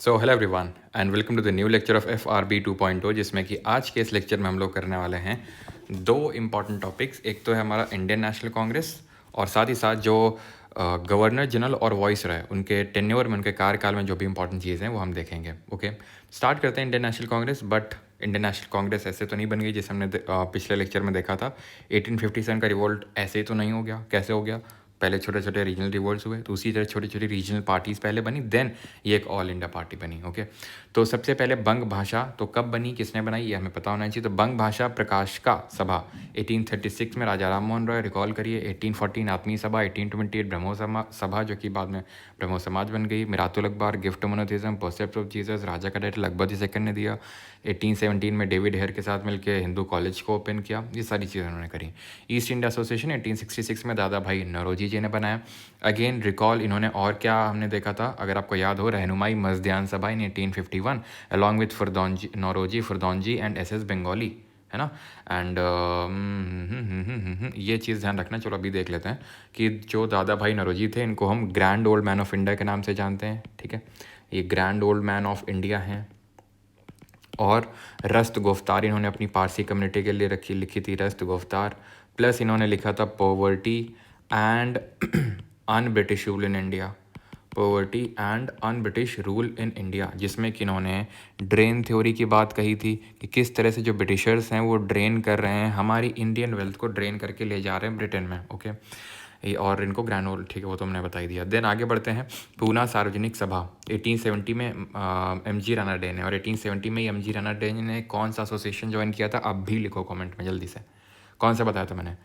So hello everyone and welcome to the new lecture of FRB 2.0 जिसमें कि आज के इस लेक्चर में हम लोग करने वाले हैं दो इम्पॉर्टेंट टॉपिक्स। एक तो है हमारा इंडियन नेशनल कांग्रेस और साथ ही साथ जो गवर्नर जनरल और वॉइस रहे उनके टेन्योर में, उनके कार्यकाल में जो भी इंपॉर्टेंट चीज़ें हैं वो हम देखेंगे। ओके, स्टार्ट करते हैं Indian national Congress. But Indian national Congress ऐसे तो नहीं बन गई जैसे हमने पिछले लेक्चर में देखा था। 1857 का रिवोल्ट ऐसे ही तो नहीं हो गया। कैसे हो गया? पहले छोटे छोटे रीजनल रिवोल्ट्स हुए, तो उसी तरह छोटी छोटी रीजनल पार्टीज़ पहले बनी, देन ये एक ऑल इंडिया पार्टी बनी। ओके, तो सबसे पहले बंग भाषा तो कब बनी, किसने बनाई, ये हमें पता होना चाहिए। तो बंग भाषा प्रकाश का सभा 1836 में राजा राम मोहन रॉय, रिकॉल करिए। 1814 आत्मीय सभा, 1828 ब्रह्मो सभा जो कि बाद में ब्रह्मो समाज बन गई। मिरातुल अखबार, गिफ्ट मोनोथिज्म, परसेप्ट ऑफ जीसस, राजा का टाइटल अकबर II ने दिया। 1817 में डेविड हेयर के साथ मिलकर हिंदू कॉलेज को ओपन किया। ये सारी चीज़ें उन्होंने करी। ईस्ट इंडिया एसोसिएशन 1866 में दादा भाई नौरोजी जी ने बनाया। अगेन रिकॉल इन्होंने और क्या हमने देखा था, अगर आपको याद हो, Rahnumai Mazdayasnan Sabha in 1851 along with Furdoonji, Naoroji, Furdoonji and SS Bengali, है ना। एंड ये चीज़ ध्यान रखना। चलो अभी देख लेते हैं कि जो दादा भाई नौरोजी थे इनको हम grand old man of India के नाम से जानते हैं। ठीक है, ये grand old man of India हैं। और रस्त गुफ्तार इन्होंने अपनी पारसी कम्युनिटी के लिए लिखी थी, रस्त गुफ्तार। प्लस इन्होंने लिखा था poverty and un British rule in India, poverty and un British rule in India, जिसमें कि इन्होंने ड्रेन थ्योरी की बात कही थी कि किस तरह से जो ब्रिटिशर्स हैं वो ड्रेन कर रहे हैं, हमारी इंडियन वेल्थ को ड्रेन करके ले जा रहे हैं ब्रिटेन में। ओके, और इनको ग्रैंड ओल्ड, ठीक है, वो तो हमने बता ही दिया। देन आगे बढ़ते हैं। पूना सार्वजनिक सभा 1870 में MG राणा डे ने, और 1870 में ही MG राणा डे ने कौन सा एसोसिएशन ज्वाइन किया था? अब भी लिखो कमेंट में जल्दी से, कौन सा बताया था मैंने?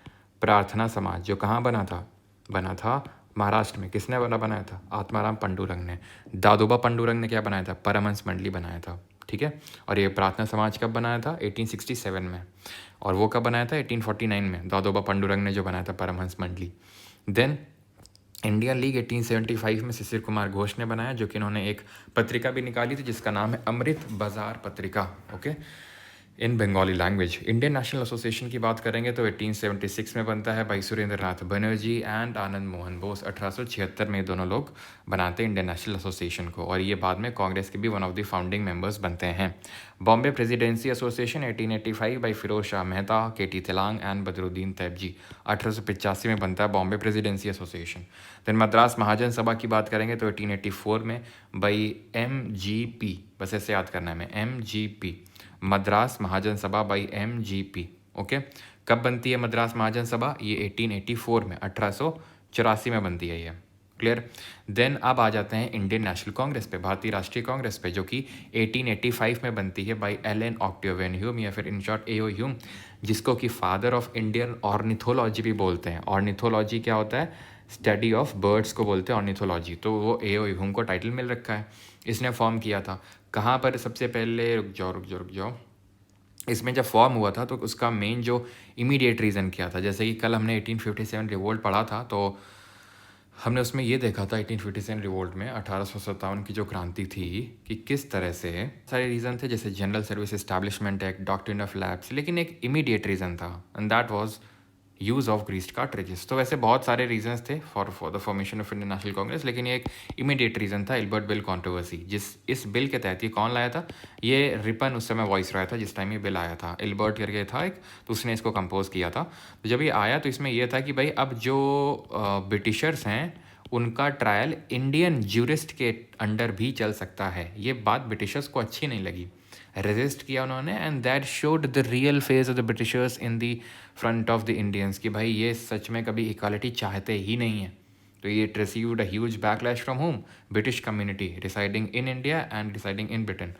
प्रार्थना समाज, जो कहाँ बना था? बना था महाराष्ट्र में। किसने बनाया था? आत्माराम पंडुरंग ने। दादोबा पंडुरंग ने क्या बनाया था? परमहंस मंडली बनाया था। ठीक है, और ये प्रार्थना समाज कब बनाया था? 1867 में। और वो कब बनाया था? 1849 में, दादोबा पंडुरंग ने जो बनाया था परमहंस मंडली। देन इंडियन लीग 1875 में शिशिर कुमार घोष ने बनाया, जो कि इन्होंने एक पत्रिका भी निकाली थी जिसका नाम है Amrita Bazar Patrika. Okay, in Bengali language. Indian National Association की बात करेंगे तो 1876 में बनता है भाई सुरेंद्र नाथ बनर्जी एंड आनंद मोहन बोस। 1876 में दोनों लोग बनाते हैं इंडियन नेशनल एसोसिएशन को, और ये बाद में कांग्रेस के भी one of the founding members बनते हैं। Bombay Presidency Association 1885 by Feroz Shah Mehta, KT Telang and Badruddin Tyabji. 1885 में बनता है Bombay Presidency Association. Then Madras Mahajan Sabha की बात करेंगे तो 1884 में बाई MGP, बस ऐसे याद करना है, MGP, मद्रास महाजन सभा बाई MGP। ओके, कब बनती है मद्रास महाजन सभा? ये 1884 में, 1884 में बनती है ये। क्लियर? देन अब आ जाते हैं इंडियन नेशनल कांग्रेस पे, भारतीय राष्ट्रीय कांग्रेस पे, जो कि 1885 में बनती है बाई LN ऑक्टेवियन ह्यूम, या फिर इन शॉर्ट AO ह्यूम, जिसको कि फादर ऑफ इंडियन ऑर्निथोलॉजी भी बोलते हैं। ऑर्निथोलॉजी क्या होता है? स्टडी ऑफ बर्ड्स को बोलते हैं ऑर्निथोलॉजी। तो वो AO ह्यूम को टाइटल मिल रखा है। इसने फॉर्म किया था कहाँ पर? सबसे पहले रुक जाओ, इसमें जब फॉर्म हुआ था तो उसका मेन जो इमीडिएट रीज़न क्या था, जैसे कि कल हमने 1857 रिवोल्ट पढ़ा था, तो हमने उसमें ये देखा था 1857 रिवोल्ट में 1857 की जो क्रांति थी कि किस तरह से सारे रीज़न थे, जैसे general service establishment act, doctrine of labs, लेकिन एक इमीडिएट रीज़न था and that was use of greased cartridges. तो वैसे बहुत सारे रीजंस थे for the formation of Indian national Congress, लेकिन ये एक इमीडिएट रीज़न था, इल्बर्ट बिल कंट्रोवर्सी। इस बिल के तहत ये कौन लाया था? ये रिपन उस समय वॉइस रॉय था जिस टाइम ये बिल आया था। इल्बर्ट करके था एक, तो उसने इसको कंपोज किया था। तो जब ये आया तो इसमें यह था कि भाई अब जो ब्रिटिशर्स हैं उनका ट्रायल इंडियन ज्यूरिस्ट के अंडर भी चल सकता है। ये बात ब्रिटिशर्स को अच्छी नहीं लगी, रेजिस्ट किया उन्होंने, and that showed the real face of the Britishers in the front of the Indians कि भाई ये सच में कभी इक्वालिटी चाहते ही नहीं है। तो ये received a huge backlash from home? British community residing in India and residing in Britain.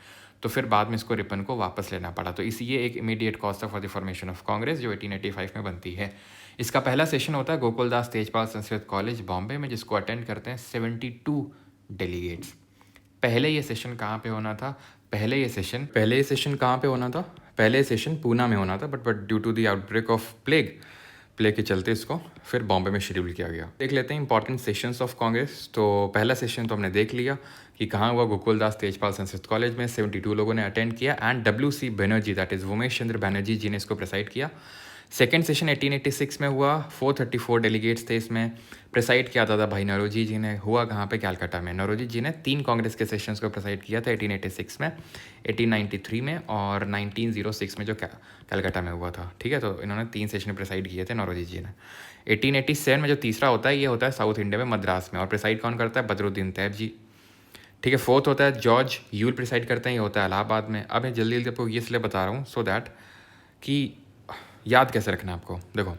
तो फिर बाद में इसको रिपन को वापस लेना पड़ा। तो इसी ये एक इमीडिएट कॉज था for the formation of Congress, जो 1885 में बनती है। इसका पहला सेशन होता है गोकुलदास तेजपाल संस्कृत कॉलेज बॉम्बे में, जिसको अटेंड करते हैं 72 डेलीगेट्स। पहले ये सेशन कहाँ पे होना था? पहले ये सेशन कहाँ पे होना था? पहले सेशन पूना में होना था, but due to the outbreak of plague के चलते इसको फिर बॉम्बे में शेड्यूल किया गया। देख लेते हैं इंपॉर्टेंट सेशंस ऑफ कांग्रेस। तो पहला सेशन तो हमने देख लिया कि कहाँ हुआ, गोकुलदास तेजपाल संस्कृत कॉलेज में। 72 लोगों ने अटेंड किया and WC Banerjee, that is Umesh Chandra Banerjee ji ने इसको प्रेसाइड किया। सेकेंड सेशन 1886 में हुआ, 434 डेलीगेट्स थे इसमें। प्रेसाइड किया था भाई नौरोजी जी ने। हुआ कहाँ पे? कैलकाटा में। नौरोजी जी ने 3 कांग्रेस के सेशंस को प्रेसाइड किया था, 1886 में, 1893 में और 1906 में जो कैलकाटा में हुआ था। ठीक है, तो इन्होंने 3 सेशन प्रेसाइड किए थे नौरोजी जी ने। 1887 में जो तीसरा होता है ये होता है साउथ इंडिया में मद्रास में, और प्रेसाइड कौन करता है? बदरुद्दीन तैयब जी। ठीक है, फोर्थ होता है जॉर्ज यूल प्रिसाइड करते हैं, ये होता है इलाहाबाद में। अब मैं जल्दी जल्दी आपको ये इसलिए बता रहा हूँ सो दैट कि याद कैसे रखना है आपको। देखो,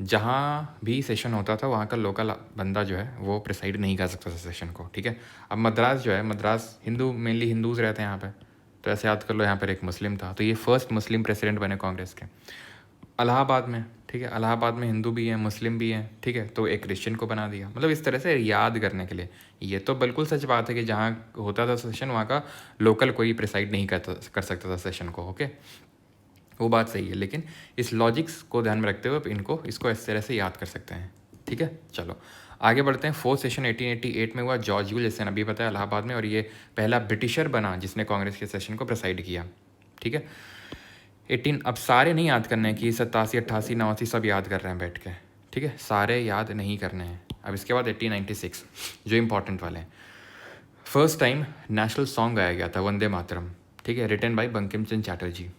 जहाँ भी सेशन होता था वहाँ का लोकल बंदा जो है वो प्रिसाइड नहीं कर सकता था सेशन को। ठीक है, अब मद्रास जो है, मद्रास हिंदू, मेनली हिंदूज रहते हैं यहाँ पे, तो ऐसे याद कर लो यहाँ पर एक मुस्लिम था, तो ये फर्स्ट मुस्लिम प्रेसिडेंट बने कांग्रेस के। इलाहाबाद में, ठीक है, इलाहाबाद में हिंदू भी हैं, मुस्लिम भी हैं, ठीक है, तो एक क्रिश्चियन को बना दिया। मतलब इस तरह से याद करने के लिए। ये तो बिल्कुल सच बात है कि जहाँ होता था सेशन वहाँ का लोकल कोई प्रिसाइड नहीं कर सकता था सेशन को। ओके, वो बात सही है, लेकिन इस लॉजिक्स को ध्यान में रखते हुए आप इसको इस तरह से याद कर सकते हैं। ठीक है, चलो आगे बढ़ते हैं। फोर्थ सेशन 1888 में हुआ, जॉर्ज यूल, जैसे अभी बताया, इलाहाबाद में, और ये पहला ब्रिटिशर बना जिसने कांग्रेस के सेशन को प्रिसाइड किया। ठीक है, 18, अब सारे नहीं याद करने हैं कि 87, 88, 89 सब याद कर रहे हैं बैठ के। ठीक है, सारे याद नहीं करने हैं। अब इसके बाद 1896 जो इंपॉर्टेंट वाले हैं। फर्स्ट टाइम नेशनल सॉन्ग गाया गया था, वंदे मातरम। ठीक है, written by Bankim Chandra Chatterjee.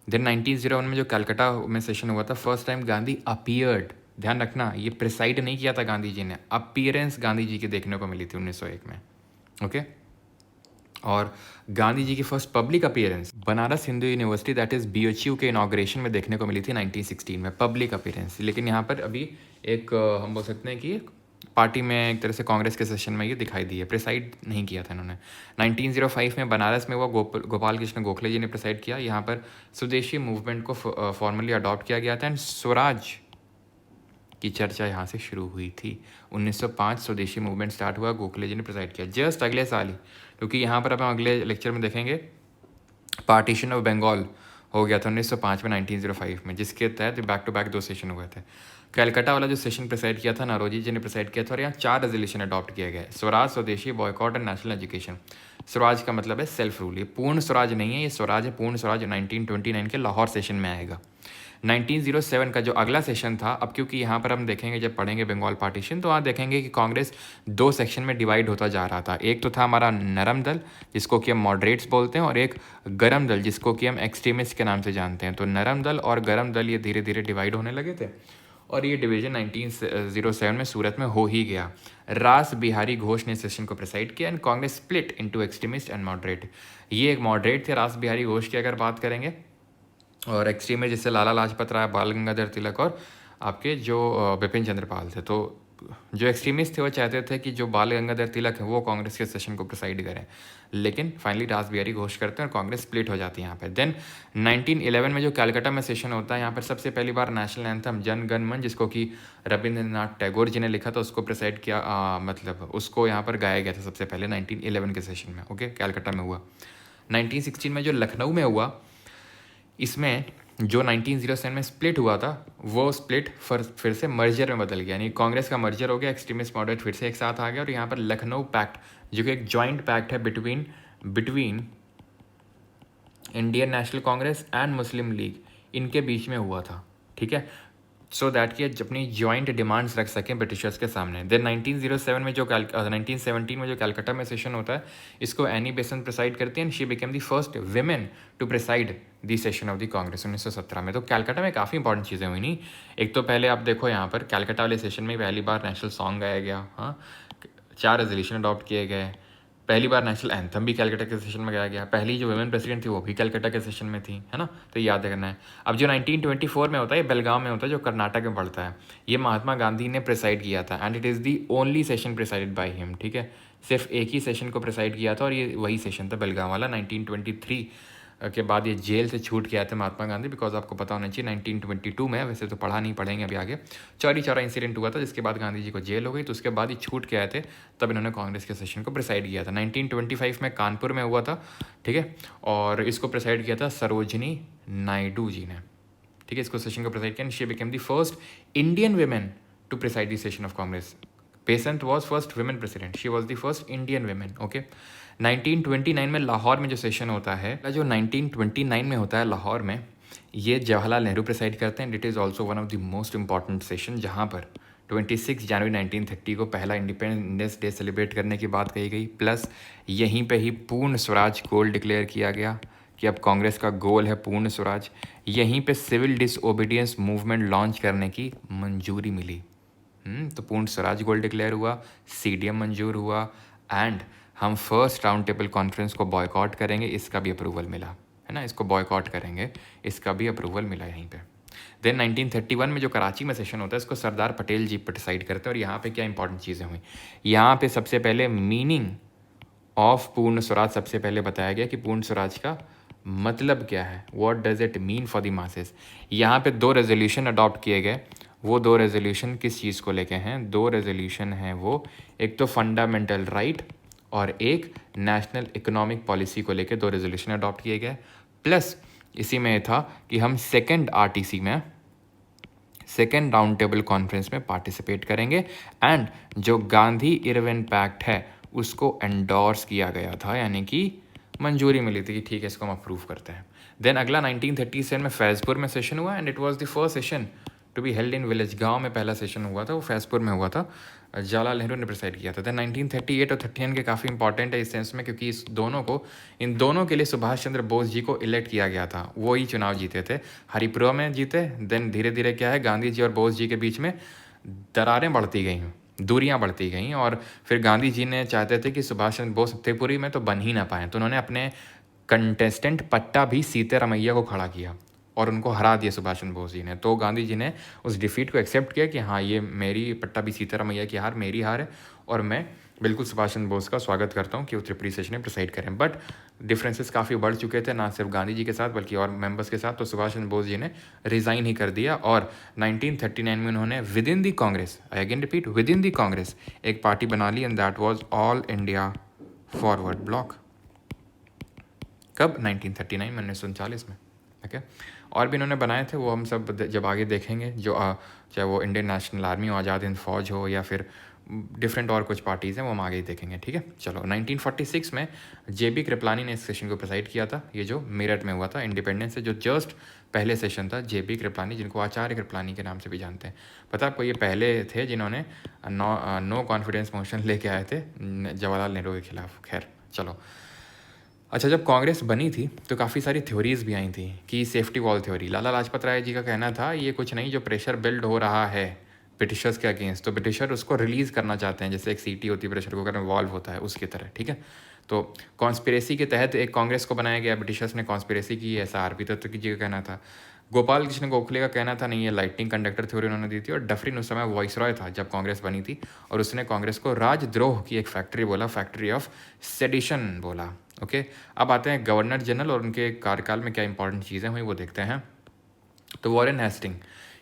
Then 1901 में जो कलकत्ता में सेशन हुआ था, फर्स्ट टाइम गांधी अपीयर्ड। ध्यान रखना, ये प्रिसाइड नहीं किया था गांधी जी ने, अपीयरेंस गांधी जी की देखने को मिली थी 1901 में। ओके, और गांधी जी की first public appearance Banaras Hindu university that is BHU के इनाग्रेशन में देखने को मिली थी 1916 में, पब्लिक अपीयरेंस। लेकिन यहाँ पर अभी एक हम बोल सकते हैं कि पार्टी में एक तरह से कांग्रेस के सेशन में ये दिखाई दी है, प्रिसाइड नहीं किया था इन्होंने। 1905 में बनारस में हुआ, गोपाल कृष्ण गोखले जी ने प्रिसाइड किया। यहाँ पर स्वदेशी मूवमेंट को फॉर्मली अडॉप्ट किया गया था, एंड स्वराज की चर्चा यहाँ से शुरू हुई थी। 1905 स्वदेशी मूवमेंट स्टार्ट हुआ, गोखले जी ने प्रिसाइड किया जस्ट अगले साल ही, क्योंकि यहाँ पर अब हम अगले लेक्चर में देखेंगे पार्टीशन ऑफ बंगाल हो गया था 1905 में, 1905 में, जिसके तहत बैक टू बैक 2 सेशन हुए थे। कलकत्ता वाला जो सेशन प्रिसाइड किया था नौरोजी जी ने प्रिसाइड किया था, और यहाँ 4 रेजोल्यूशन अडॉप्ट किए गए, स्वराज, स्वदेशी, boycott and national education. Swaraj का मतलब है सेल्फ रूल, ये पूर्ण स्वराज नहीं है, ये स्वराज है, पूर्ण स्वराज 1929 के लाहौर सेशन में आएगा। 1907 का जो अगला सेशन था, अब क्योंकि यहाँ पर हम देखेंगे जब पढ़ेंगे बंगाल पार्टीशन, तो वहाँ देखेंगे कि कांग्रेस 2 सेक्शन में डिवाइड होता जा रहा था। एक तो था हमारा नरम दल जिसको कि हम मॉडरेट्स बोलते हैं, और एक गरम दल जिसको कि हम एक्सट्रीमिस्ट के नाम से जानते हैं। तो नरम दल और गरम दल ये धीरे धीरे डिवाइड होने लगे थे, और ये डिवीजन 1907 में सूरत में हो ही गया। रास बिहारी घोष ने सेशन को प्रिसाइड किया, and Congress split into extremist and moderate. ये एक मॉडरेट थे रास बिहारी घोष की अगर बात करेंगे, और एक्सट्रीम में जिससे लाला लाजपत राय, बाल गंगाधर तिलक और आपके जो बिपिन चंद्रपाल थे। तो जो एक्सट्रीमिस्ट थे वो चाहते थे कि जो बाल गंगाधर तिलक है वो कांग्रेस के सेशन को प्रिसाइड करें, लेकिन फाइनली रास बिहारी घोष करते हैं और कांग्रेस स्प्लिट हो जाती है यहाँ पे। देन 1911 में जो कलकत्ता में सेशन होता है, यहाँ पर सबसे पहली बार नेशनल एंथम जन गण मन, जिसको कि रविंद्रनाथ टैगोर जी ने लिखा था, उसको प्रिसाइड किया, मतलब उसको यहाँ पर गाया गया था सबसे पहले 1911 के सेशन में। ओके, कलकत्ता में हुआ। 1916 में जो लखनऊ में हुआ, इसमें जो 1907 में स्प्लिट हुआ था, वो स्प्लिट फिर से मर्जर में बदल गया, यानी कांग्रेस का मर्जर हो गया, एक्सट्रीमिस्ट मॉडरेट फिर से एक साथ आ गया, और यहाँ पर लखनऊ पैक्ट जो कि एक जॉइंट पैक्ट है between Indian national Congress and Muslim league, इनके बीच में हुआ था। ठीक है, सो दैट कि अपनी जॉइंट डिमांड्स रख सकें ब्रिटिशर्स के सामने। देन 1907 में जो 1917 में जो कलकत्ता में सेशन होता है, इसको एनी बेसेंट प्रिसाइड करती है, and she became the first women to preside the session of the Congress 1917 में। तो कलकत्ता में काफ़ी इंपॉर्टेंट चीज़ें हुई नहीं। एक तो पहले आप देखो यहाँ पर कलकत्ता वाले सेशन में पहली बार नेशनल सॉन्ग गाया गया, हाँ, 4 रेजोल्यूशन अडॉप्ट किए गए, पहली बार नेशनल एंथम भी कलकत्ता के सेशन में गाया गया, पहली जो वुमेन प्रेसिडेंट थी वो भी कलकत्ता के सेशन में थी, है ना, तो याद करना है। अब जो 1924 में होता है, ये बेलगाम में होता है, जो कर्नाटक में पड़ता है, ये महात्मा गांधी ने प्रिसाइड किया था, and it is the only session presided by him. ठीक है, सिर्फ एक ही सेशन को प्रिसाइड किया था, और ये वही सेशन था बेलगाम वाला। 1923 के बाद ये जेल से छूट के आए थे महात्मा गांधी, बिकॉज आपको पता होना चाहिए 1922 में, वैसे तो पढ़ा नहीं, पढ़ेंगे अभी आगे, चौरी चौरा इंसिडेंट हुआ था, जिसके बाद गांधी जी को जेल हो गई, तो उसके बाद ही छूट के आए थे, तब इन्होंने कांग्रेस के सेशन को प्रिसाइड किया था। 1925 में कानपुर में हुआ था, ठीक है, और इसको प्रिसाइड किया था सरोजनी नायडू जी ने। ठीक है, इसको सेशन को प्रिसाइड किया, she became the first Indian women to preside the session of Congress. Besant was first women president, she was the first Indian women. Okay, 1929 में लाहौर में जो सेशन होता है, जो 1929 में होता है लाहौर में, ये जवाहरलाल नेहरू प्रिसाइड करते हैं। It is also one of the most important session जहाँ पर 26 जनवरी 1930 को पहला इंडिपेंडेंस डे सेलिब्रेट करने की बात कही गई, प्लस यहीं पे ही पूर्ण स्वराज गोल डिक्लेयर किया गया कि अब कांग्रेस का गोल है पूर्ण स्वराज। यहीं पे सिविल डिसओबीडियंस मूवमेंट लॉन्च करने की मंजूरी मिली। तो पूर्ण स्वराज गोल डिक्लेयर हुआ, सीडीएम मंजूर हुआ, एंड हम फर्स्ट राउंड टेबल कॉन्फ्रेंस को बॉयकॉट करेंगे, इसका भी अप्रूवल मिला, है ना, इसको बॉयकॉट करेंगे, इसका भी अप्रूवल मिला यहीं पे। देन 1931 में जो कराची में सेशन होता है इसको सरदार पटेल जी पर डिसाइड करते हैं। और यहाँ पे क्या इंपॉर्टेंट चीज़ें हुई, यहाँ पे सबसे पहले मीनिंग ऑफ पूर्ण स्वराज सबसे पहले बताया गया कि पूर्ण स्वराज का मतलब क्या है, what does it mean for the masses. यहाँ पे 2 रेजोल्यूशन अडॉप्ट किए गए। वो 2 रेजोल्यूशन किस चीज़ को लेके हैं? 2 रेजोल्यूशन हैं वो, एक तो फंडामेंटल राइट और एक नेशनल इकोनॉमिक पॉलिसी को लेके 2 रेजोल्यूशन अडॉप्ट किए गए। प्लस इसी में था कि हम सेकेंड आरटीसी में सेकेंड राउंड टेबल कॉन्फ्रेंस में पार्टिसिपेट करेंगे, एंड जो गांधी इरविन पैक्ट है उसको एंडोर्स किया गया था, यानी कि मंजूरी मिली थी कि ठीक है इसको हम अप्रूव करते हैं। देन अगला 1937 में फैज़पुर में सेशन हुआ, and it was the first session to be held in village. गांव में पहला सेशन हुआ था, वो फैज़पुर में हुआ था, जवाहरलाल नेहरू ने प्रिसाइड किया था। देन 1938 और 39 के काफ़ी इंपॉर्टेंट है इस सेंस में, क्योंकि इन दोनों के लिए सुभाष चंद्र बोस जी को इलेक्ट किया गया था, वो ही चुनाव जीते थे, हरिपुरा में जीते। देन धीरे धीरे क्या है, गांधी जी और बोस जी के बीच में दरारें बढ़ती गई, दूरियां बढ़ती गईं, और फिर गांधी जी ने चाहते थे कि सुभाष चंद्र बोस फतेहपुरी में तो बन ही ना पाए, तो उन्होंने अपने कंटेस्टेंट पट्टा भी सीतारमैया को खड़ा किया और उनको हरा दिया सुभाष चंद्र बोस जी ने। तो गांधी जी ने उस डिफीट को एक्सेप्ट किया कि हाँ ये मेरी पट्टा भी सीतारमैया की हार मेरी हार है, और मैं बिल्कुल सुभाष चंद्र बोस का स्वागत करता हूँ कि वो त्रिपुरी सेशन में प्रिसाइड करें। बट डिफरेंसेस काफ़ी बढ़ चुके थे, ना सिर्फ गांधी जी के साथ बल्कि और मेंबर्स के साथ, तो सुभाष चंद्र बोस जी ने रिज़ाइन ही कर दिया, और 1939 में उन्होंने within the Congress, I again repeat, within the Congress एक पार्टी बना ली, and that was All India Forward Bloc. कब? 1939 में, 1939 में। ओके, और भी इन्होंने बनाए थे, वो हम सब जब आगे देखेंगे, जो चाहे वो इंडियन नेशनल आर्मी हो, आज़ाद हिंद फौज हो, या फिर डिफरेंट और कुछ पार्टीज़ हैं, वो हम आगे ही देखेंगे। ठीक है, चलो 1946 में जेबी कृपलानी ने इस सेशन को प्रिसाइड किया था, ये जो मेरठ में हुआ था इंडिपेंडेंस से जो जस्ट पहले सेशन था। जेबी कृपलानी, जिनको आचार्य कृपलानी के नाम से भी जानते हैं, पता आपको, ये पहले थे जिन्होंने नो कॉन्फिडेंस मोशन लेके आए थे जवाहरलाल नेहरू के खिलाफ। खैर चलो, अच्छा, जब कांग्रेस बनी थी तो काफ़ी सारी थ्योरीज भी आई थी कि safety wall theory. Lala Lajpat Rai ji का कहना था ये कुछ नहीं, जो प्रेशर बिल्ड हो रहा है ब्रिटिशर्स के अगेंस्ट, तो ब्रिटिशर उसको रिलीज़ करना चाहते हैं, जैसे एक सीटी होती है प्रेशर कुकर में वॉल्व होता है उसकी तरह। ठीक है, तो कॉन्स्पिरेसी के तहत एक कांग्रेस को बनाया गया, ब्रिटिशर्स ने कॉन्स्पिरेसी की, ऐसा आरपी दत्त जी का कहना था। गोपाल कृष्ण गोखले का कहना था नहीं, ये लाइटनिंग कंडक्टर थ्योरी उन्होंने दी थी। और डफरिन उस समय वॉइसरॉय था जब कांग्रेस बनी थी, और उसने कांग्रेस को राजद्रोह की एक फैक्ट्री बोला, फैक्ट्री ऑफ सेडिशन बोला। ओके, अब आते हैं गवर्नर जनरल और उनके कार्यकाल में क्या इंपॉर्टेंट चीज़ें हुई वो देखते हैं। तो वॉरेन हेस्टिंग,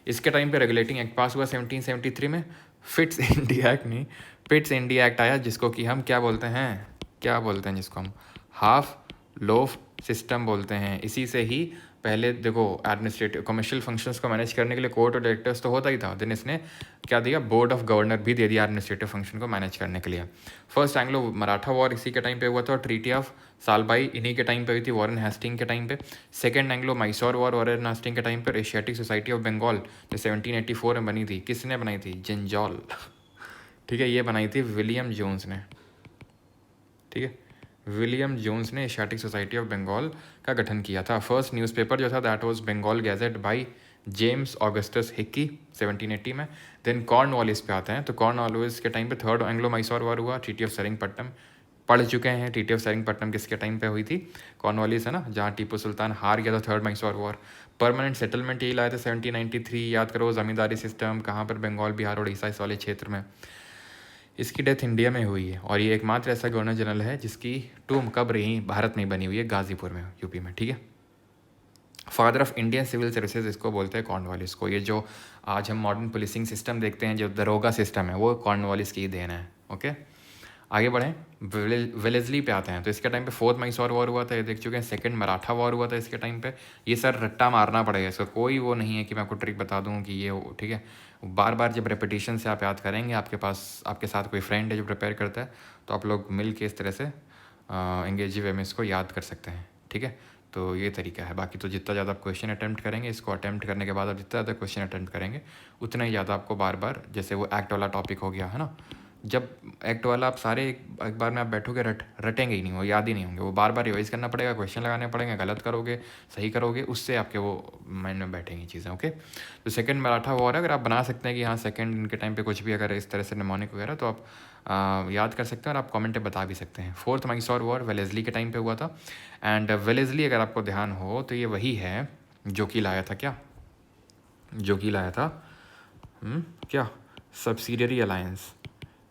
इसके टाइम पे रेगुलेटिंग एक्ट पास हुआ 1773 में। फिट्स इंडिया एक्ट नहीं, पिट्स इंडिया एक्ट आया, जिसको कि हम क्या बोलते हैं जिसको हम हाफ लोफ सिस्टम बोलते हैं। इसी से ही पहले देखो, एडमिनिस्ट्रेटिव कमर्शियल फंक्शंस को मैनेज करने के लिए कोर्ट और डायरेक्टर्स तो होता ही था, देन इसने क्या दिया, बोर्ड ऑफ गवर्नर भी दे दिया एडमिनिस्ट्रेटिव फंक्शन को मैनेज करने के लिए। फर्स्ट एंग्लो मराठा वॉर इसी के टाइम पे हुआ था, और ट्रीटी ऑफ सालबाई इन्हीं के टाइम पे हुई थी, वॉरेन हेस्टिंग के टाइम पे। Second Anglo Mysore war Warren Hasting के टाइम पर। एशियाटिक सोसाइटी ऑफ बंगाल जो 1784 में बनी थी, किसने बनाई थी? जंजौल। ठीक है, ये बनाई थी विलियम जोन्स ने। ठीक है, विलियम जोन्स ने एशियाटिक सोसाइटी ऑफ बंगाल का गठन किया था। फर्स्ट न्यूज़पेपर जो था that was Bengal Gazette by James Augustus Hicky 1780 में। देन कॉर्नवालिस पे आते हैं, तो कॉर्नवालिस के टाइम पे थर्ड एंग्लो मैसूर वॉर हुआ। ट्रीटी ऑफ सेरिंगपट्टनम पढ़ चुके हैं, ट्रीटी ऑफ सेरिंगपट्टनम किसके टाइम पे हुई थी? कॉर्नवालिस है ना, जहाँ टीपू सुल्तान हार गया था third Mysore war. Permanent settlement यही लाए थे 1793, याद करो, जमींदारी सिस्टम कहाँ पर? बंगाल, बिहार, उड़ीसा, इस वाले क्षेत्र में। इसकी डेथ इंडिया में हुई है, और ये एकमात्र ऐसा गवर्नर जनरल है जिसकी टूम कब्र ही भारत में बनी हुई है, गाजीपुर में, यूपी में। ठीक है, father of Indian civil services इसको बोलते हैं, कॉर्नवालिस को। ये जो आज हम मॉडर्न पुलिसिंग सिस्टम देखते हैं, जो दरोगा सिस्टम है, वो कॉर्नवालिस की ही देन है। ओके, आगे बढ़ें, वेलेस्ली पे आते हैं। तो इसके टाइम पे फोर्थ मैसूर वॉर हुआ था, ये देख चुके हैं। सेकंड मराठा वॉर हुआ था इसके टाइम पे। ये सर रट्टा मारना पड़ेगा, इसका कोई वो नहीं है कि मैं आपको ट्रिक बता दूं कि ये हो। ठीक है, बार बार जब रेपिटेशन से आप याद करेंगे, आपके पास आपके साथ कोई फ्रेंड है जो प्रिपेयर करता है, तो आप लोग मिल के इस तरह से एंगेजिव वे में इसको याद कर सकते हैं। ठीक है, तो ये तरीका है। बाकी तो जितना ज़्यादा आप क्वेश्चन अटैम्प्ट करेंगे, इसको अटैम्प्ट करने के बाद आप जितना ज़्यादा क्वेश्चन अटैम्प्ट करेंगे उतना ही ज़्यादा आपको बार बार, जैसे वो एक्ट वाला टॉपिक हो गया है ना, जब एक्ट वाला आप सारे एक बार में आप बैठोगे रटेंगे ही नहीं, वो याद ही नहीं होंगे, वो बार बार रिवाइज करना पड़ेगा, क्वेश्चन लगाने पड़ेंगे, गलत करोगे सही करोगे, उससे आपके वो माइंड में बैठेंगी चीज़ें। ओके, तो सेकंड मराठा वॉर अगर आप बना सकते हैं कि हाँ सेकंड इनके टाइम पे कुछ भी अगर इस तरह से निमोनिक वगैरह, तो आप याद कर सकते हैं और आप कमेंट में बता भी सकते हैं। फोर्थ मैसूर वॉर वेलेस्ली के टाइम पे हुआ था, एंड वेलेस्ली अगर आपको ध्यान हो तो ये वही है जो कि लाया था क्या, जो कि लाया था क्या, सब्सिडियरी अलायंस,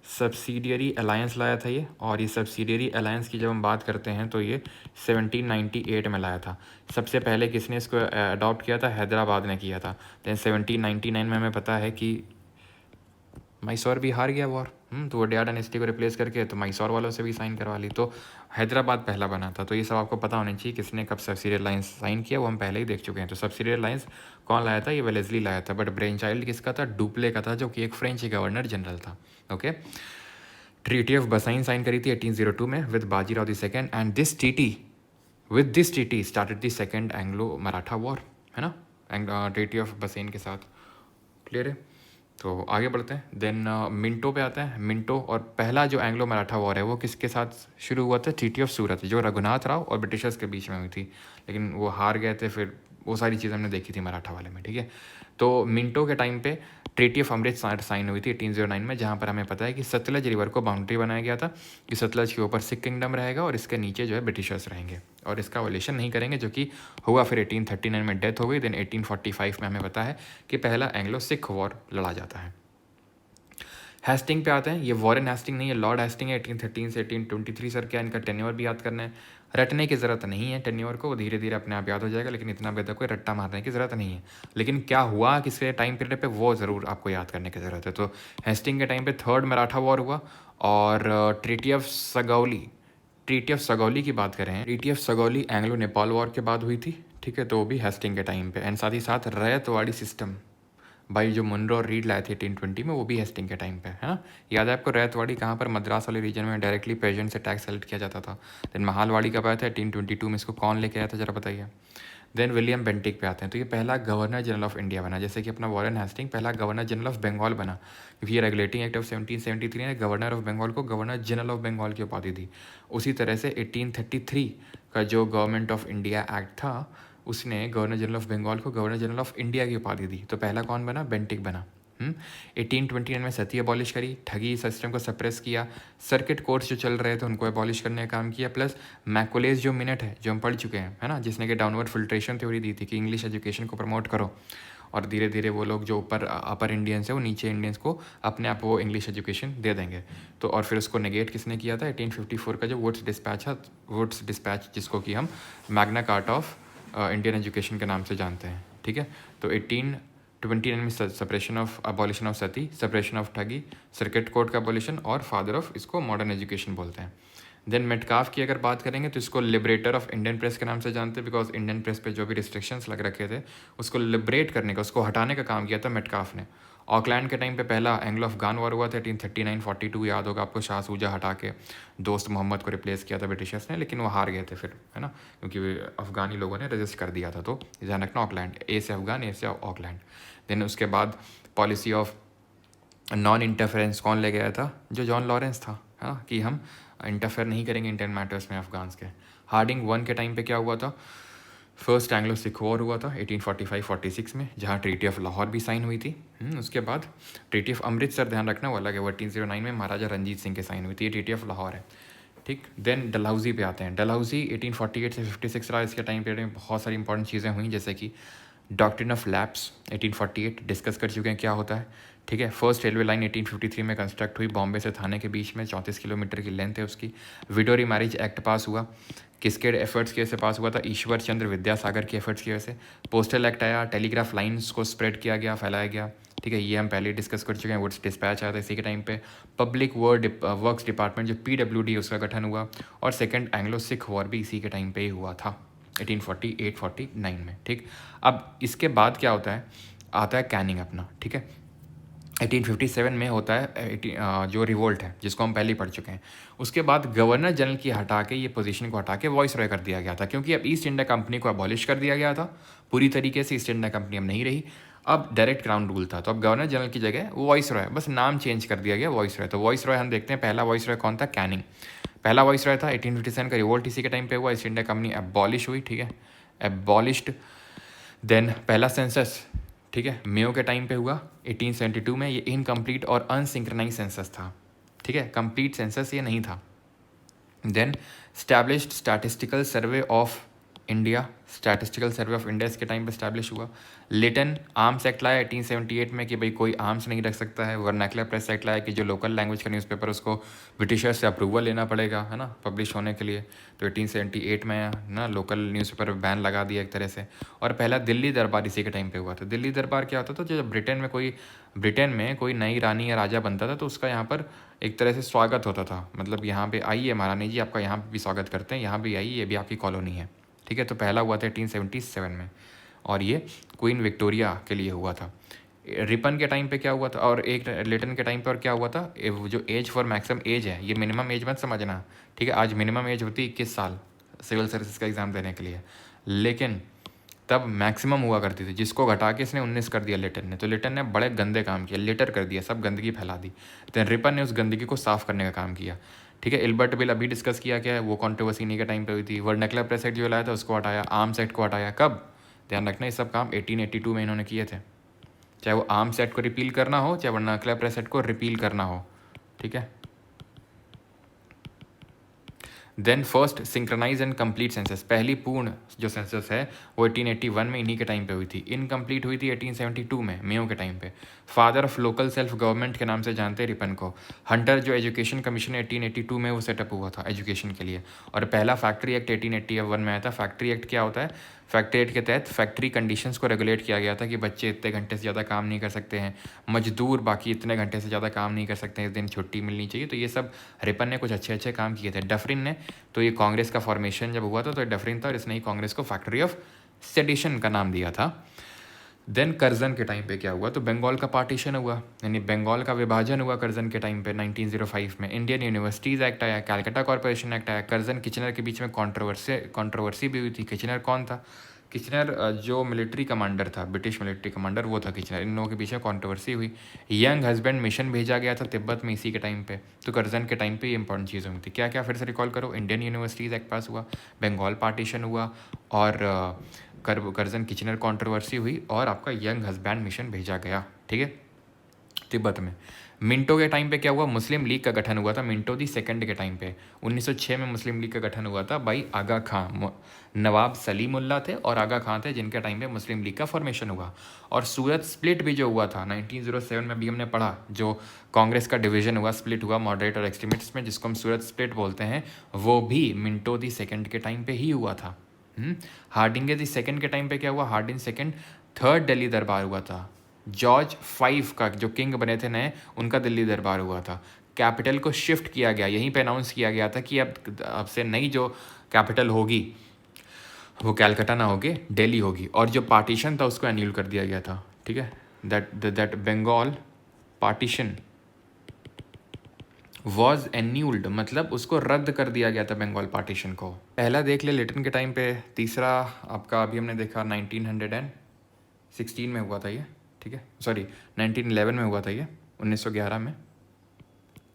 सब्सिडियरी अलायंस लाया था ये। और ये सब्सिडियरी अलायंस की जब हम बात करते हैं तो ये 1798 में लाया था। सबसे पहले किसने इसको अडॉप्ट किया था, हैदराबाद ने किया था। देन 1799 में हमें पता है कि मैसूर भी हार गया वॉर, तो वोडेयार डायनेस्टी को रिप्लेस करके तो मैसूर वालों से भी साइन करवा ली, तो हैदराबाद पहला बना था। तो ये सब आपको पता होना चाहिए किसने कब सब्सिडियरी अलायंस साइन किया, वो हम पहले ही देख चुके हैं। तो सब्सिडियरी अलायंस कौन लाया था, ये वेलेस्ली लाया था, बट ब्रेन चाइल्ड किसका था, डुप्ले का था, जो कि एक फ्रेंच गवर्नर जनरल था। ओके, ट्रीटी ऑफ बसाइन साइन करी थी 1802 में with Bajirao the second, and this treaty started the second Anglo Maratha war, है ना, ट्रीटी ऑफ बसाइन के साथ। क्लियर है, तो आगे बढ़ते हैं। देन मिंटो पे आते हैं। मिंटो और पहला जो एंग्लो मराठा वॉर है वो किसके साथ शुरू हुआ था, ट्रीटी ऑफ सूरत, जो रघुनाथ राव और ब्रिटिशर्स के बीच में हुई थी, लेकिन वो हार गए थे, फिर वो सारी चीज़ें हमने देखी थी मराठा वाले में। ठीक है, तो मिंटो के टाइम पे ट्रीटी ऑफ अमृत साइन हुई थी 1809 में, जहाँ पर हमें पता है कि सतलज रिवर को बाउंड्री बनाया गया था कि सतलज के ऊपर सिख किंगडम रहेगा और इसके नीचे जो है ब्रिटिशर्स रहेंगे, और इसका वॉल्यूशन नहीं करेंगे, जो कि हुआ। फिर 1839 में डेथ हो गई। देन 1845 में हमें पता है कि पहला एंग्लो सिख वॉर लड़ा जाता है। हेस्टिंग पे आते हैं। ये वॉरेन हेस्टिंग नहीं है, लॉर्ड हेस्टिंग है, 1813 से 1823। सर क्या इनका टेन्योर भी याद करना है, रटने की ज़रूरत नहीं है टेन्योर को, धीरे धीरे अपने आप याद हो जाएगा, लेकिन इतना बेहतर कोई रट्टा मारने की ज़रूरत नहीं है। लेकिन क्या हुआ किसके टाइम पीरियड पे, वो ज़रूर आपको याद करने की ज़रूरत है। तो हेस्टिंग के टाइम पे थर्ड मराठा वॉर हुआ, और ट्रीटी ऑफ सगौली की बात करें, treaty of Sugauli Anglo Nepal war के बाद हुई थी। ठीक है, तो वो भी हेस्टिंग के टाइम पे, एंड साथ ही साथ रैयतवाड़ी सिस्टम भाई जो मुनरो और रीड लाए थे 1820 में, वो भी हेस्टिंग के टाइम पे, है ना। याद है आपको रैयतवाड़ी कहाँ पर, मद्रास वाले रीजन में डायरेक्टली पेजेंट से टैक्स कलेक्ट किया जाता था। देन महालवाड़ी कब आया था, 1822 में। इसको कौन लेके आया था जरा बताइए। देन विलियम बेंटिक पे आते हैं। तो ये पहला गवर्नर जनरल ऑफ इंडिया बना, जैसे कि अपना वॉरेन हेस्टिंग पहला गवर्नर जनरल ऑफ बंगाल बना, क्योंकि ये रेगुलेटिंग एक्ट ऑफ 1773 ने गवर्नर ऑफ बंगाल को गवर्नर जनरल ऑफ बंगाल की उपाधि दी। उसी तरह से 1833 का जो गवर्नमेंट ऑफ इंडिया एक्ट था, उसने गवर्नर जनरल ऑफ बंगाल को गवर्नर जनरल ऑफ इंडिया की उपाधि दी। तो पहला कौन बना, बेंटिक बना। 1829 में सती अबॉलिश करी, ठगी सिस्टम को सप्रेस किया, सर्किट कोर्ट्स जो चल रहे थे उनको अबॉलिश करने का काम किया, प्लस मैकुलेज जो मिनट है जो हम पढ़ चुके हैं, है ना, जिसने कि डाउनवर्ड फिल्ट्रेशन थ्योरी दी थी कि इंग्लिश एजुकेशन को प्रमोट करो, और धीरे धीरे वो लोग जो ऊपर अपर इंडियंस है वो नीचे इंडियंस को अपने आप वो इंग्लिश एजुकेशन दे देंगे। तो और फिर उसको नेगेट किसने किया था, 1854 का जो वुड्स डिस्पैच है, वुड्स डिस्पैच, जिसको कि हम Magna carta of Indian education के नाम से जानते हैं। ठीक है, तो 1829 में suppression of abolition of Sati, suppression of ठगी, सर्किट कोर्ट का अबॉलिशन, और फादर ऑफ इसको मॉडर्न एजुकेशन बोलते हैं। देन मेटकाफ की अगर बात करेंगे तो इसको लिबरेटर ऑफ इंडियन प्रेस के नाम से जानते हैं, बिकॉज इंडियन प्रेस पे जो भी रिस्ट्रिक्शंस लग रखे थे उसको लिबरेट करने का, उसको हटाने का काम किया था मेटकाफ ने। ऑकलैंड के टाइम पे पहला एंग्लो अफगान वॉर हुआ था 1839-42, याद होगा आपको, शाह सूजा हटा के दोस्त मोहम्मद को रिप्लेस किया था ब्रिटिशर्स ने, लेकिन वो हार गए थे फिर, है ना, क्योंकि अफगानी लोगों ने रजिस्ट कर दिया था। तो ध्यान रखना, ऑकलैंड, ए से अफगान, ए से ऑकलैंड। देन उसके बाद पॉलिसी ऑफ नॉन इंटरफेरेंस कौन ले गया था, जो जॉन लॉरेंस था, हाँ, कि हम इंटरफेयर नहीं करेंगे इंटरन मैटर्स में अफगान्स के। हार्डिंग 1 के टाइम पे क्या हुआ था, फर्स्ट एंग्लो सिख वॉर हुआ था 1845-46 में, जहाँ ट्रीटी ऑफ लाहौर भी साइन हुई थी। उसके बाद ट्रीटी ऑफ अमृतसर, ध्यान रखना वो अलग है, वो 1809 में महाराजा रंजीत सिंह के साइन हुई थी, ये ट्रीटी ऑफ लाहौर है। ठीक, देन डलहौजी पे आते हैं। डलहौजी 1848 से 56 रहा, इसके टाइम पीरियड में बहुत सारी इंपॉर्टेंट चीज़ें हुई, जैसे कि डॉक्ट्रिन ऑफ लैप्स 1848 डिस्कस कर चुके हैं क्या होता है। ठीक है, फर्स्ट रेलवे लाइन 1853 में कंस्ट्रक्ट हुई, बॉम्बे से थाने के बीच में, 34 किलोमीटर की लेंथ है उसकी। विडो रीमैरिज एक्ट पास हुआ, किसके एफर्ट्स की वजह से पास हुआ था, ईश्वर चंद्र विद्यासागर के एफर्ट्स की वजह से। पोस्टल एक्ट आया, टेलीग्राफ लाइन्स को स्प्रेड किया गया, फैलाया गया। ठीक है, ये हम पहले डिस्कस कर चुके हैं। वुड्स डिस्पैच आया था इसी के टाइम पे। पब्लिक वर्क्स डिपार्टमेंट जो PWD उसका गठन हुआ, और सेकेंड एंग्लो सिख वॉर भी इसी के टाइम पे ही हुआ था 1848-49 में। ठीक, अब इसके बाद क्या होता है, आता है कैनिंग अपना। ठीक है, 1857 में होता है जो रिवोल्ट है, जिसको हम पहले ही पढ़ चुके हैं। उसके बाद गवर्नर जनरल की हटा के, ये पोजीशन को हटा के वॉइस रॉय कर दिया गया था, क्योंकि अब ईस्ट इंडिया कंपनी को अबॉलिश कर दिया गया था पूरी तरीके से। ईस्ट इंडिया कंपनी अब नहीं रही, अब डायरेक्ट क्राउन रूल था। तो अब गवर्नर जनरल की जगह वॉइस रॉय, बस नाम चेंज कर दिया गया वॉइस रॉय। तो वॉइस रॉय हम देखते हैं, पहला वॉइस रॉय कौन था? कैनिंग पहला वॉइस रॉय था। 1857 का रिवोल्ट इसी के टाइम पे हुआ, ईस्ट इंडिया कंपनी अबॉलिश हुई, ठीक है, एबॉलिश्ड। देन पहला सेंसस, ठीक है, मेयो के टाइम पे हुआ 1872 में। ये इनकम्प्लीट और अनसिंक्रोनाइज सेंसस था, ठीक है, कंप्लीट सेंसस ये नहीं था। Then established statistical survey of India, statistical survey of India इसके टाइम पे स्टैब्लिश हुआ। लिटन आर्म्स एक्ट लाया 1878 में कि भाई कोई आर्म्स नहीं रख सकता है। वर्नाकुलर प्रेस एक्ट लाया कि जो लोकल लैंग्वेज का न्यूज़पेपर उसको ब्रिटिशर्स से अप्रूवल लेना पड़ेगा, है ना, पब्लिश होने के लिए। तो 1878 में ना लोकल न्यूज़पेपर बैन लगा दिया एक तरह से। और पहला दिल्ली दरबार इसी के टाइम पे हुआ था। दिल्ली दरबार क्या होता था? जब ब्रिटेन में कोई नई रानी या राजा बनता था तो उसका यहाँ पर एक तरह से स्वागत होता था, मतलब यहाँ पे आइए महारानी जी, आपका यहाँ पे भी स्वागत करते हैं, यहाँ भी आइए, ये भी आपकी कॉलोनी है, ठीक है। तो पहला हुआ था 1877 में, और ये क्वीन विक्टोरिया के लिए हुआ था। रिपन के टाइम पे क्या हुआ था, और एक लिटन के टाइम पे और क्या हुआ था? जो एज फॉर मैक्सिमम एज है, ये मिनिमम एज मत समझना, ठीक है। आज मिनिमम एज होती 21 साल सिविल सर्विस का एग्ज़ाम देने के लिए, लेकिन तब मैक्सिमम हुआ करती थी, जिसको घटा के इसने 19 कर दिया लिटन ने। तो लिटन ने बड़े गंदे काम किया, लिटर कर दिया, सब गंदगी फैला दी। तो रिपन ने उस गंदगी को साफ करने का काम किया, ठीक है। इल्बर्ट बिल अभी डिस्कस किया क्या है, वो कॉन्ट्रोवर्सी नहीं के टाइम पे हुई थी। वर्नाकुलर प्रेस एक्ट जो लाया था उसको हटाया, आर्म्स एक्ट को हटाया। कब? ध्यान रखना, ये सब काम 1882 में इन्होंने किए थे। चाहे वो आर्म्स एक्ट को रिपील करना हो, चाहे वर्नाकुलर प्रेस एक्ट को रिपील करना हो, ठीक है। Then first synchronise and complete census, पहली पूर्ण जो सेंसस है वो 1881 में इन्हीं के टाइम पे हुई थी। इनकम्प्लीट हुई थी 1872 में, मेयो के टाइम पे। Father of local self government के नाम से जानते हैं रिपन को। हंटर जो एजुकेशन कमीशन 1882 में वो सेटअप हुआ था एजुकेशन के लिए। और पहला फैक्ट्री एक्ट 1881 में आया था। फैक्ट्री एक्ट क्या होता है? फैक्ट्री एक्ट के तहत फैक्ट्री कंडीशंस को रेगुलेट किया गया था कि बच्चे इतने घंटे से ज़्यादा काम नहीं कर सकते हैं, मजदूर बाकी इतने घंटे से ज़्यादा काम नहीं कर सकते हैं, इस दिन छुट्टी मिलनी चाहिए। तो ये सब रिपन ने कुछ अच्छे अच्छे काम किए थे। डफरिन ने, तो ये कांग्रेस का फॉर्मेशन जब हुआ था तो डफरिन था, और इसने ही कांग्रेस को फैक्ट्री ऑफ सेडिशन का नाम दिया था। देन कर्जन के टाइम पे क्या हुआ? तो बंगाल का पार्टीशन हुआ, यानी बंगाल का विभाजन हुआ कर्जन के टाइम पे 1905 में। इंडियन यूनिवर्सिटीज़ एक्ट आया, कैलकाटा कॉर्पोरेशन एक्ट आया। कर्जन किचनर के बीच में कंट्रोवर्सी भी हुई थी। किचनर कौन था? किचनर जो मिलिट्री कमांडर था, ब्रिटिश मिलिट्री कमांडर, वो था किचनर। इन लोगों के बीच में कंट्रोवर्सी हुई। यंग हस्बैंड मिशन भेजा गया था तिब्बत में इसी के टाइम पे। तो कर्जन के टाइम पे ये इंपॉर्टेंट चीज़ हुई थी। क्या क्या फिर से रिकॉल करो? इंडियन यूनिवर्सिटीज़ एक्ट पास हुआ, बंगाल पार्टीशन हुआ, और कर्जन किचनर कंट्रोवर्सी हुई, और आपका यंग हस्बैंड मिशन भेजा गया, ठीक है, तिब्बत में। मिंटो के टाइम पे क्या हुआ? मुस्लिम लीग का गठन हुआ था मिंटो दी सेकंड के टाइम पे। 1906 में मुस्लिम लीग का गठन हुआ था भाई आगा खां, नवाब सलीमुल्ला थे और आगा खां थे, जिनके टाइम पे मुस्लिम लीग का फॉर्मेशन हुआ। और सूरत स्प्लिट भी जो हुआ था 1907 में, भी हमने पढ़ा, जो कांग्रेस का डिवीजन हुआ, स्प्लिट हुआ मॉडरेट और एक्सट्रीमिस्ट में, जिसको हम सूरत स्प्लिट बोलते हैं, वो भी मिंटो दी सेकंड के टाइम पे ही हुआ था। हार्डिंगे दी सेकंड के टाइम पे क्या हुआ? हार्डिंग सेकंड थर्ड दिल्ली दरबार हुआ था। जॉर्ज 5 का जो किंग बने थे नए, उनका दिल्ली दरबार हुआ था। कैपिटल को शिफ्ट किया गया, यहीं पे अनाउंस किया गया था कि अब से नई जो कैपिटल होगी वो कैलकाटा ना होगी, दिल्ली होगी। और जो पार्टीशन था उसको एन्यूल कर दिया गया था, ठीक है। दैट बंगाल पार्टीशन वॉज एन्यूल्ड, मतलब उसको रद्द कर दिया गया था बंगाल पार्टीशन को। पहला देख ले लिटन के टाइम पे। तीसरा आपका अभी हमने देखा 1916 में हुआ था ये, ठीक है, सॉरी 1911 में हुआ था ये, 1911 में।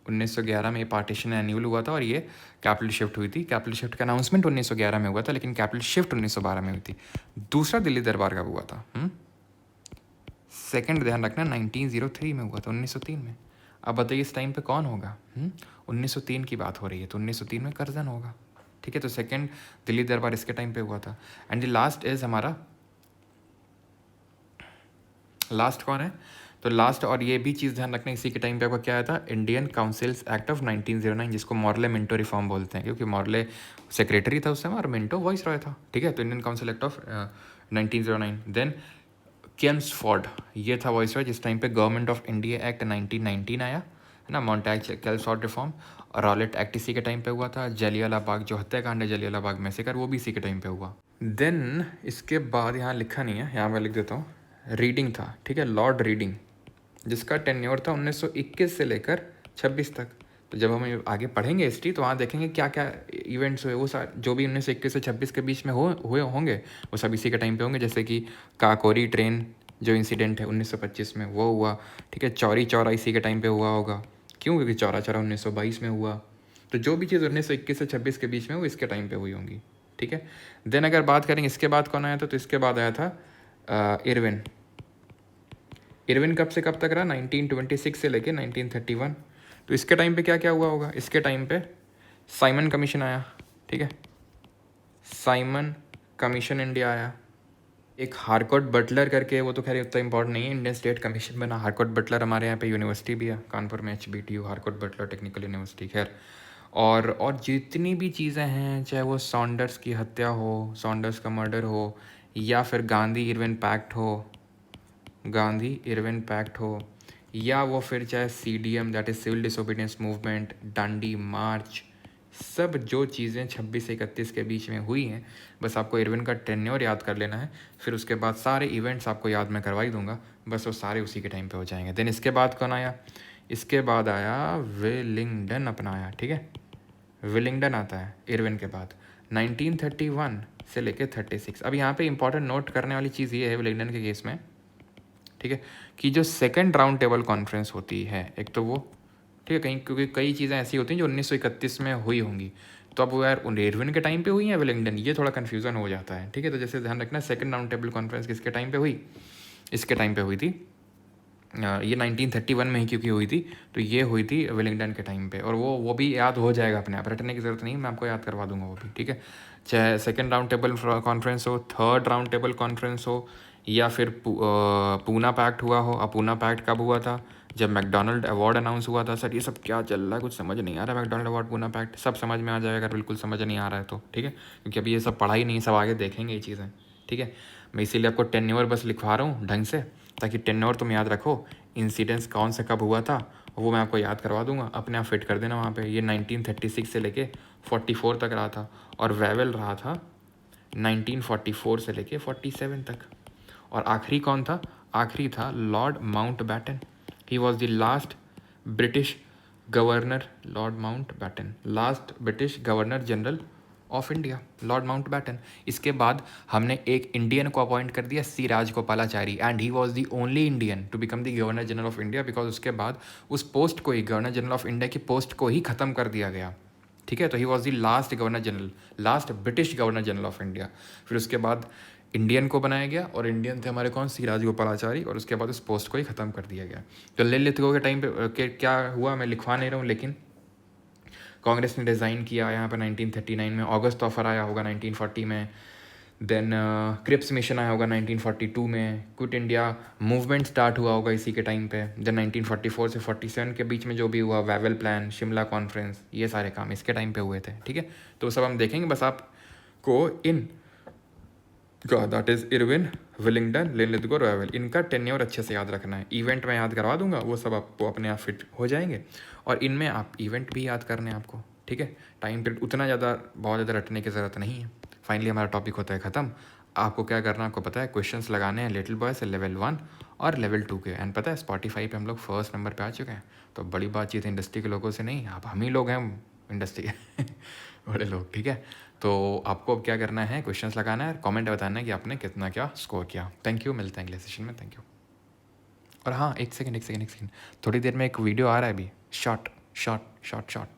1911 में ये पार्टीशन एन्यूल हुआ था और ये कैपिटल शिफ्ट हुई थी। कैपिटल शिफ्ट का अनाउंसमेंट 1911 में हुआ था, लेकिन कैपिटल शिफ्ट 1912 में हुई थी। दूसरा दिल्ली दरबार कब हुआ था? सेकंड ध्यान रखना 1903 में हुआ था, 1903 में। अब बताइए इस टाइम पे कौन होगा? 1903 की बात हो रही है, तो 1903 में कर्जन होगा, ठीक है। तो सेकंड दिल्ली दरबार इसके टाइम पे हुआ था। एंड द लास्ट इज हमारा, लास्ट कौन है? तो लास्ट, और ये भी चीज़ ध्यान रखना, इसी के टाइम पे आपका क्या आया था? इंडियन काउंसिल्स एक्ट ऑफ 1909, जिसको मॉर्ले मिंटो रिफॉर्म बोलते हैं, क्योंकि मॉर्ले सेक्रेटरी था उस समय और मिंटो वॉइस रॉय था, ठीक है। तो Indian Council Act of 1909। Then Chelmsford, ये था वॉइस रॉय जिस टाइम पे गवर्नमेंट ऑफ इंडिया एक्ट 1919 आया, है ना, मॉन्टैग केम्सफोर्ड रिफॉर्म। और रॉलेट एक्ट इसी के टाइम पे हुआ था। जलियाला बाग जो हत्याकांड है, जलियाला बाग मैसेकर, वो भी इसी के टाइम पे हुआ। देन इसके बाद यहाँ लिखा नहीं है, यहाँ मैं लिख देता हूँ, रीडिंग था, ठीक है, लॉर्ड रीडिंग, जिसका टेन्योर था 1921 से लेकर 26 तक। तो जब हम आगे पढ़ेंगे हिस्ट्री तो वहाँ देखेंगे क्या क्या इवेंट्स हुए, वो सारे जो भी 1921 से 26 के बीच में हुए होंगे वो सब इसी के टाइम पे होंगे। जैसे कि काकोरी ट्रेन जो इंसिडेंट है 1925 में वो हुआ, ठीक है। चौरी चौरा इसी के टाइम पे हुआ होगा, क्यों? क्योंकि चौरा चौरा 1922 में हुआ। तो जो भी चीज़ 1921 से 26 के बीच में वो इसके टाइम पे हुई होंगी, ठीक है। देन अगर बात करेंगे इसके बाद कौन आया था, तो इसके बाद आया था इरविन। इरविन कब से कब तक रहा? 1926 से लेके 1931। तो इसके टाइम पे क्या क्या हुआ होगा? इसके टाइम पे साइमन कमीशन आया, ठीक है। साइमन कमीशन इंडिया आया। एक हारकोट बटलर करके, वो तो खैर उतना इंपॉर्टेंट नहीं है, इंडियन स्टेट कमीशन बना। हारकोट बटलर हमारे यहाँ पे यूनिवर्सिटी भी है कानपुर में, HBTU Harcourt Butler technical university, खैर। और जितनी भी चीज़ें हैं, चाहे वो सॉन्डर्स की हत्या हो, सॉन्डर्स का मर्डर हो, या फिर गांधी इरविन पैक्ट हो, या वो फिर चाहे CDM that is civil disobedience movement, Dandi march, सब जो चीज़ें 26 से 31 के बीच में हुई हैं, बस आपको इरविन का टेन्योर याद कर लेना है। फिर उसके बाद सारे इवेंट्स आपको याद मैं करवा ही दूंगा, बस वो सारे उसी के टाइम पे हो जाएंगे। देन इसके बाद कौन आया? इसके बाद आया विलिंगडन अपना आया, ठीक है। विलिंगडन आता है इरविन के बाद 1931 से लेके 36। अब यहाँ पे इंपॉर्टेंट नोट करने वाली चीज़ ये है विलिंगडन के केस में, ठीक है, कि जो सेकंड राउंड टेबल कॉन्फ्रेंस होती है, एक तो वो, ठीक है, कहीं क्योंकि कई चीज़ें ऐसी होती हैं जो 1931 में हुई होंगी, तो अब वो यार इरविन के टाइम पे हुई है विलिंगडन, ये थोड़ा कन्फ्यूज़न हो जाता है, ठीक है। तो जैसे ध्यान रखना, सेकंड राउंड टेबल कॉन्फ्रेंस किसके टाइम पे हुई? इसके टाइम पे हुई थी। ये 1931 में ही क्योंकि हुई थी, तो ये हुई थी विलिंगडन के टाइम पे। और वो भी याद हो जाएगा अपने आप, रटने की ज़रूरत नहीं, मैं आपको याद करवा दूंगा वो भी, ठीक है। चाहे सेकंड राउंड टेबल कॉन्फ्रेंस हो, थर्ड राउंड टेबल कॉन्फ्रेंस हो, या फिर पूना पैक्ट हुआ हो। अब पूना पैक्ट कब हुआ था? जब मैकडोनल्ड अवार्ड अनाउंस हुआ था। सर ये सब क्या चल रहा है, कुछ समझ नहीं आ रहा है। मैकडोनल्ड अवार्ड, पूना पैक्ट, सब समझ में आ जाएगा अगर बिल्कुल समझ नहीं आ रहा है तो, ठीक है, क्योंकि अभी ये सब पढ़ा ही नहीं, सब आगे देखेंगे ये चीज़ें, ठीक है। मैं इसीलिए आपको टेन्योर बस लिखवा रहा हूँ ढंग से, ताकि टेन्योर तुम याद रखो, इंसिडेंस कौन से कब हुआ था वो मैं आपको याद करवा दूंगा, अपने आप फिट कर देना वहाँ पे। ये 1936 से लेके 44 तक रहा था, और वेवेल रहा था 1944 से लेके 47 तक। और आखिरी कौन था? आखिरी था Lord Mountbatten. He was the last British governor, Lord Mountbatten, last British governor general of India, Lord Mountbatten. इसके बाद हमने एक इंडियन को अपॉइंट कर दिया, C Rajagopalachari, and he was the only Indian to become the governor general of India, because उसके बाद उस पोस्ट को ही, गवर्नर जनरल ऑफ इंडिया की पोस्ट को ही ख़त्म कर दिया गया, ठीक है। तो he was the last governor general, last British governor general of India. फिर उसके बाद इंडियन को बनाया गया, और इंडियन थे हमारे कौन? सी राजगोपालाचारी, और उसके बाद उस पोस्ट को ही ख़त्म कर दिया गया। तो ललितगो के टाइम पे क्या हुआ मैं लिखवा नहीं रहा हूँ, लेकिन कांग्रेस ने डिज़ाइन किया यहाँ पर 1939 में, ऑगस्ट ऑफर आया होगा 1940 में, देन क्रिप्स मिशन आया होगा 1942 में, क्विट इंडिया मूवमेंट स्टार्ट हुआ होगा इसी के टाइम पे, देन 1944 से 47 के बीच में जो भी हुआ, वेवेल प्लान, शिमला कॉन्फ्रेंस, ये सारे काम इसके टाइम पे हुए थे, ठीक है। तो सब हम देखेंगे, बस आपको in that is Irwin, Willingdon, Lithgow, Wavell, इनका टेन्योर अच्छे से याद रखना है। इवेंट मैं याद करवा दूंगा, वो सब आपको अपने आप फिट हो जाएंगे, और इनमें आप इवेंट भी याद करने हैं आपको, ठीक है। टाइम पीरियड उतना ज़्यादा, बहुत ज़्यादा रटने की ज़रूरत नहीं है। फाइनली हमारा टॉपिक होता है ख़त्म। आपको क्या करना है, आपको पता है, क्वेश्चंस लगाने हैं लिटिल बॉय से लेवल 1 और लेवल 2 के। एंड पता है स्पॉटिफाई पे हम लोग फर्स्ट नंबर पे आ चुके हैं, तो बड़ी बातचीत है इंडस्ट्री के लोगों से नहीं, आप हम ही लोग हैं इंडस्ट्री के बड़े लोग, ठीक है। तो आपको अब क्या करना है, क्वेश्चंस लगाना है, कमेंट बताना है कि आपने कितना क्या स्कोर किया। थैंक यू, मिलते हैं अगले सेशन में, थैंक यू। और हाँ, एक सेकंड, थोड़ी देर में एक वीडियो आ रहा है अभी, शॉर्ट।